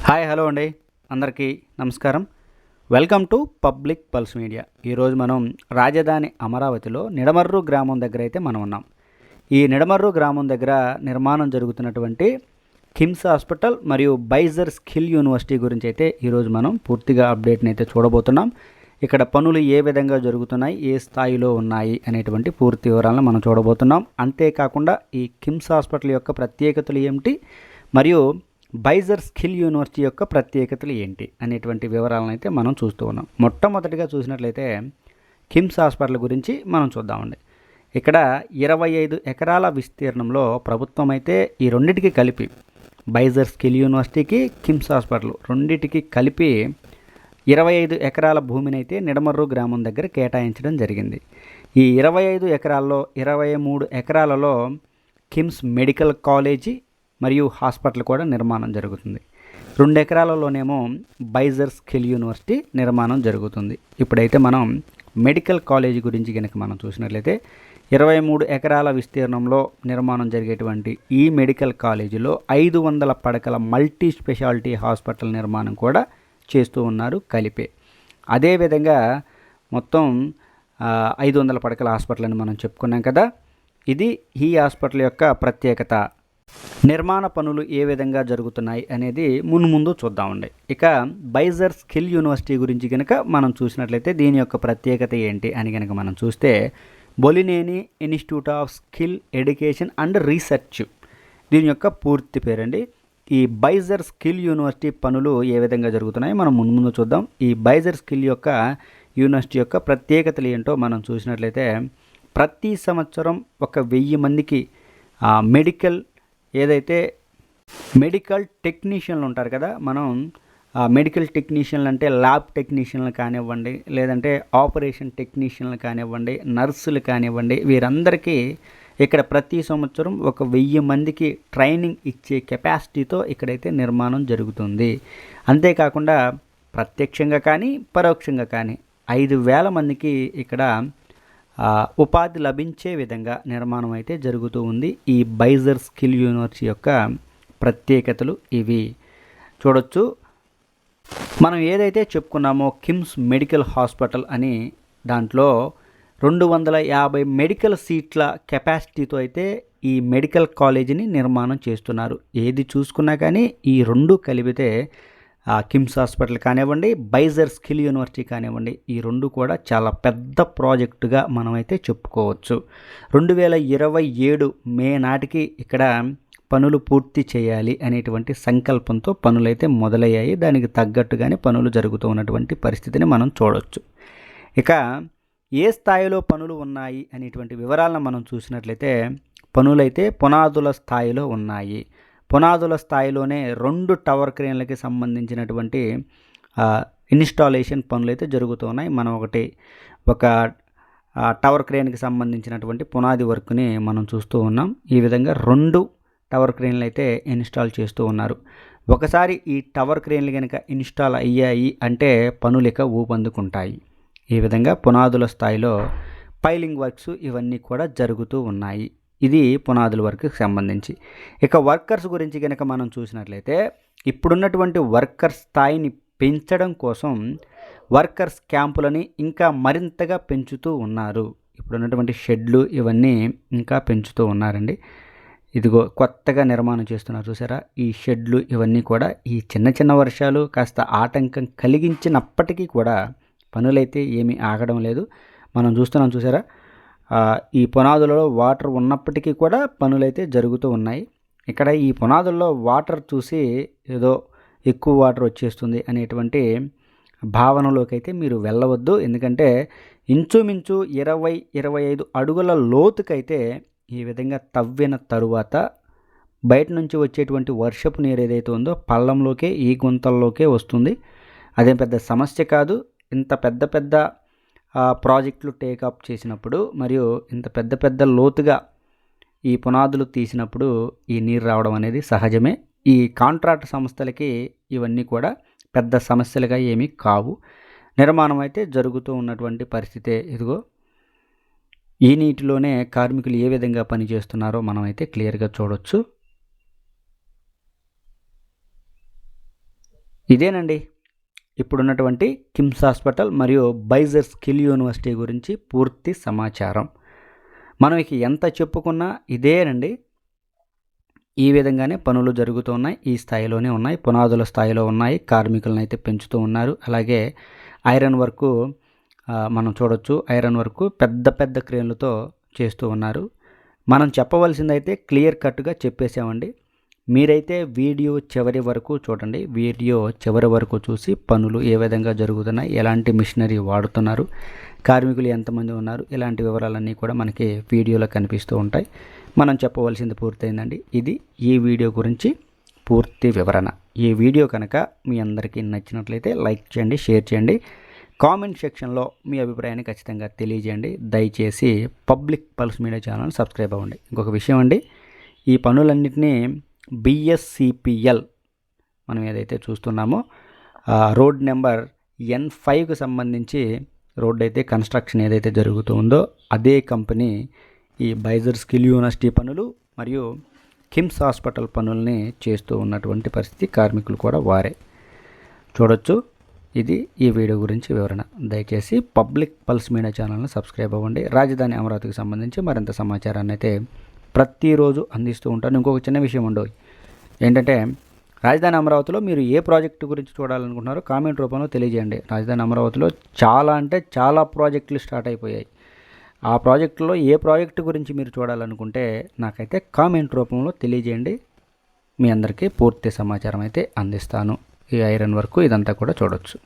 Hi hello అండి, అందరికీ నమస్కారం. Welcome to public pulse media. ఈరోజు మనం రాజధాని అమరావతిలో నిడమర్రు గ్రామం దగ్గర అయితే మనం ఉన్నాం. ఈ నిడమర్రు గ్రామం దగ్గర నిర్మాణం జరుగుతున్నటువంటి కిమ్స్ హాస్పిటల్ మరియు బైజర్ స్కిల్ యూనివర్సిటీ గురించి అయితే ఈరోజు మనం పూర్తిగా అప్డేట్ని అయితే చూడబోతున్నాం. ఇక్కడ పనులు ఏ విధంగా జరుగుతున్నాయి, ఏ స్థాయిలో ఉన్నాయి అనేటువంటి పూర్తి వివరాలను మనం చూడబోతున్నాం. అంతేకాకుండా ఈ కిమ్స్ హాస్పిటల్ యొక్క ప్రత్యేకతలు ఏమిటి మరియు బైజర్ స్కిల్ యూనివర్సిటీ యొక్క ప్రత్యేకతలు ఏంటి అనేటువంటి వివరాలను అయితే మనం చూస్తూ ఉన్నాం. మొట్టమొదటిగా చూసినట్లయితే కిమ్స్ హాస్పిటల్ గురించి మనం చూద్దామండి. ఇక్కడ 25 ఎకరాల విస్తీర్ణంలో ప్రభుత్వం అయితే ఈ రెండింటికి కలిపి బైజర్ స్కిల్ యూనివర్సిటీకి కిమ్స్ హాస్పిటల్ రెండింటికి కలిపి 25 ఎకరాల భూమిని అయితే నిడమర్రు గ్రామం దగ్గర కేటాయించడం జరిగింది. ఈ 25 ఎకరాల్లో 23 ఎకరాలలో కిమ్స్ మెడికల్ కాలేజీ మరియు హాస్పిటల్ కూడా నిర్మాణం జరుగుతుంది. 2 ఎకరాలలోనేమో బైజర్ స్కిల్ యూనివర్సిటీ నిర్మాణం జరుగుతుంది. ఇప్పుడైతే మనం మెడికల్ కాలేజీ గురించి కనుక మనం చూసినట్లయితే 23 ఎకరాల విస్తీర్ణంలో నిర్మాణం జరిగేటువంటి ఈ మెడికల్ కాలేజీలో 500 పడకల మల్టీ స్పెషాలిటీ హాస్పిటల్ నిర్మాణం కూడా చేస్తూ ఉన్నారు కలిపే. అదేవిధంగా మొత్తం 500 పడకల హాస్పిటల్ అని మనం చెప్పుకున్నాం కదా. ఇది ఈ హాస్పిటల్ యొక్క ప్రత్యేకత. నిర్మాణ పనులు ఏ విధంగా జరుగుతున్నాయి అనేది ముందు చూద్దామండి. ఇక బైజర్ స్కిల్ యూనివర్సిటీ గురించి కనుక మనం చూసినట్లయితే దీని యొక్క ప్రత్యేకత ఏంటి అని కనుక మనం చూస్తే Bollineni institute of skill education and research దీని యొక్క పూర్తి పేరండి. ఈ బైజర్ స్కిల్ యూనివర్సిటీ పనులు ఏ విధంగా జరుగుతున్నాయి మనం ముందు చూద్దాం. ఈ బైజర్ స్కిల్ యొక్క యూనివర్సిటీ యొక్క ప్రత్యేకతలు ఏంటో మనం చూసినట్లయితే ప్రతి సంవత్సరం 1000 మందికి మెడికల్ టెక్నీషియన్లు ఉంటారు కదా, మనం మెడికల్ టెక్నీషియన్లు అంటే ల్యాబ్ టెక్నీషియన్లు కానివ్వండి, లేదంటే ఆపరేషన్ టెక్నీషియన్లు కానివ్వండి, నర్సులు కానివ్వండి, వీరందరికీ ఇక్కడ ప్రతి సంవత్సరం 1000 మందికి ట్రైనింగ్ ఇచ్చే కెపాసిటీతో ఇక్కడైతే నిర్మాణం జరుగుతుంది. అంతేకాకుండా ప్రత్యక్షంగా కానీ పరోక్షంగా కానీ 5000 మందికి ఇక్కడ ఉపాధి లభించే విధంగా నిర్మాణం అయితే జరుగుతూ ఉంది. ఈ బైజర్ స్కిల్ యూనివర్సిటీ యొక్క ప్రత్యేకతలు ఇవి చూడొచ్చు. మనం ఏదైతే చెప్పుకున్నామో కిమ్స్ మెడికల్ హాస్పిటల్ అని, దాంట్లో 250 మెడికల్ సీట్ల కెపాసిటీతో అయితే ఈ మెడికల్ కాలేజీని నిర్మాణం చేస్తున్నారు. ఏది చూసుకున్నా కానీ ఈ రెండు కలిపితే కిమ్స్ హాస్పిటల్ కానివ్వండి, బైజర్ స్కిల్ యూనివర్సిటీ కానివ్వండి, ఈ రెండు కూడా చాలా పెద్ద ప్రాజెక్టుగా మనమైతే చెప్పుకోవచ్చు. 2027 మే నాటికి ఇక్కడ పనులు పూర్తి చేయాలి అనేటువంటి సంకల్పంతో పనులైతే మొదలయ్యాయి. దానికి తగ్గట్టుగానే పనులు జరుగుతూ ఉన్నటువంటి పరిస్థితిని మనం చూడవచ్చు. ఇక ఏ స్థాయిలో పనులు ఉన్నాయి అనేటువంటి వివరాలను మనం చూసినట్లయితే పనులైతే పునాదుల స్థాయిలో ఉన్నాయి. పునాదుల స్థాయిలోనే 2 టవర్ క్రేన్లకి సంబంధించినటువంటి ఇన్స్టాలేషన్ పనులు అయితే జరుగుతూ ఉన్నాయి. మనం ఒక టవర్ క్రేన్కి సంబంధించినటువంటి పునాది వర్క్ని మనం చూస్తూ ఉన్నాం. ఈ విధంగా 2 టవర్ క్రేన్లు అయితే ఇన్స్టాల్ చేస్తూ ఉన్నారు. ఒకసారి ఈ టవర్ క్రేన్లు కనుక ఇన్స్టాల్ అయ్యాయి అంటే పనులు ఇక ఊపందుకుంటాయి. ఈ విధంగా పునాదుల స్థాయిలో పైలింగ్ వర్క్స్ ఇవన్నీ కూడా జరుగుతూ ఉన్నాయి. ఇది పునాదుల వర్క్కి సంబంధించి. ఇక వర్కర్స్ గురించి కనుక మనం చూసినట్లయితే ఇప్పుడున్నటువంటి వర్కర్స్ స్థాయిని పెంచడం కోసం వర్కర్స్ క్యాంపులని ఇంకా మరింతగా పెంచుతూ ఉన్నారు. ఇప్పుడున్నటువంటి షెడ్లు ఇవన్నీ ఇంకా పెంచుతూ ఉన్నారండి. ఇదిగో కొత్తగా నిర్మాణం చేస్తున్నారు చూసారా, ఈ షెడ్లు ఇవన్నీ కూడా ఈ చిన్న వర్షాలు కాస్త ఆటంకం కలిగించినప్పటికీ కూడా పనులైతే ఏమీ ఆగడం లేదు. మనం చూస్తున్నాం చూసారా, ఈ పునాదులలో వాటర్ ఉన్నప్పటికీ కూడా పనులైతే జరుగుతూ ఉన్నాయి. ఇక్కడ ఈ పునాదుల్లో వాటర్ చూసి ఏదో ఎక్కువ వాటర్ వచ్చేస్తుంది అనేటువంటి భావనలోకి అయితే మీరు వెళ్ళవద్దు. ఎందుకంటే ఇంచుమించు 20-25 అడుగుల లోతుకైతే ఈ విధంగా తవ్విన తరువాత బయట నుంచి వచ్చేటువంటి వర్షపు నీరు ఏదైతే ఉందో పల్లంలోకే ఈ గుంతల్లోకే వస్తుంది. అదేం పెద్ద సమస్య కాదు. ఇంత పెద్ద ప్రాజెక్టులు టేకప్ చేసినప్పుడు మరియు ఇంత పెద్ద లోతుగా ఈ పునాదులు తీసినప్పుడు ఈ నీరు రావడం అనేది సహజమే. ఈ కాంట్రాక్ట్ సంస్థలకి ఇవన్నీ కూడా పెద్ద సమస్యలుగా ఏమీ కావు. నిర్మాణం అయితే జరుగుతూ ఉన్నటువంటి పరిస్థితే. ఇదిగో ఈ నీటిలోనే కార్మికులు ఏ విధంగా పనిచేస్తున్నారో మనమైతే క్లియర్గా చూడొచ్చు. ఇదేనండి ఇప్పుడున్నటువంటి కిమ్స్ హాస్పిటల్ మరియు బైజర్ స్కిల్ యూనివర్సిటీ గురించి పూర్తి సమాచారం. మనం ఇక ఎంత చెప్పుకున్నా ఇదేనండి. ఈ విధంగానే పనులు జరుగుతూ ఉన్నాయి. ఈ స్థాయిలోనే ఉన్నాయి, పునాదుల స్థాయిలో ఉన్నాయి. కార్మికులను అయితే పెంచుతూ ఉన్నారు. అలాగే ఐరన్ వర్కు మనం చూడొచ్చు. ఐరన్ వర్కు పెద్ద పెద్ద క్రేన్లతో చేస్తూ ఉన్నారు. మనం చెప్పవలసిందైతే క్లియర్ కట్గా చెప్పేసామండి. మీరైతే వీడియో చివరి వరకు చూడండి. వీడియో చివరి వరకు చూసి పనులు ఏ విధంగా జరుగుతున్నాయి, ఎలాంటి మిషనరీ వాడుతున్నారు, కార్మికులు ఎంతమంది ఉన్నారు, ఇలాంటి వివరాలన్నీ కూడా మనకి వీడియోలో కనిపిస్తూ ఉంటాయి. మనం చెప్పవలసింది పూర్తయిందండి. ఇది ఈ వీడియో గురించి పూర్తి వివరణ. ఈ వీడియో కనుక మీ అందరికీ నచ్చినట్లయితే లైక్ చేయండి, షేర్ చేయండి, కామెంట్ సెక్షన్లో మీ అభిప్రాయాన్ని ఖచ్చితంగా తెలియజేయండి. దయచేసి public pulse media channel subscribe అవ్వండి. ఇంకొక విషయం అండి, ఈ పనులన్నింటినీ BSCPL మనం ఏదైతే చూస్తున్నామో రోడ్ నెంబర్ N5కు సంబంధించి రోడ్ అయితే కన్స్ట్రక్షన్ ఏదైతే జరుగుతూ ఉందో అదే కంపెనీ ఈ బైజర్ స్కిల్ యూనివర్సిటీ పనులు మరియు కిమ్స్ హాస్పిటల్ పనుల్ని చేస్తూ ఉన్నటువంటి పరిస్థితి. కార్మికులు కూడా వారే. చూడొచ్చు. ఇది ఈ వీడియో గురించి వివరణ. దయచేసి పబ్లిక్ పల్స్ మీడియా ఛానల్ని సబ్స్క్రైబ్ అవ్వండి. రాజధాని అమరావతికి సంబంధించి మరింత సమాచారాన్ని అయితే ప్రతిరోజు అందిస్తూ ఉంటాను. ఇంకొక చిన్న విషయం ఉండవు ఏంటంటే, రాజధాని అమరావతిలో మీరు ఏ ప్రాజెక్టు గురించి చూడాలనుకుంటున్నారో కామెంట్ రూపంలో తెలియజేయండి. రాజధాని అమరావతిలో చాలా అంటే చాలా ప్రాజెక్టులు స్టార్ట్ అయిపోయాయి. ఆ ప్రాజెక్టులో ఏ ప్రాజెక్టు గురించి మీరు చూడాలనుకుంటే నాకైతే కామెంట్ రూపంలో తెలియజేయండి. మీ అందరికీ పూర్తి సమాచారం అయితే అందిస్తాను. ఈ ఐరన్ వర్క్ ఇదంతా కూడా చూడొచ్చు.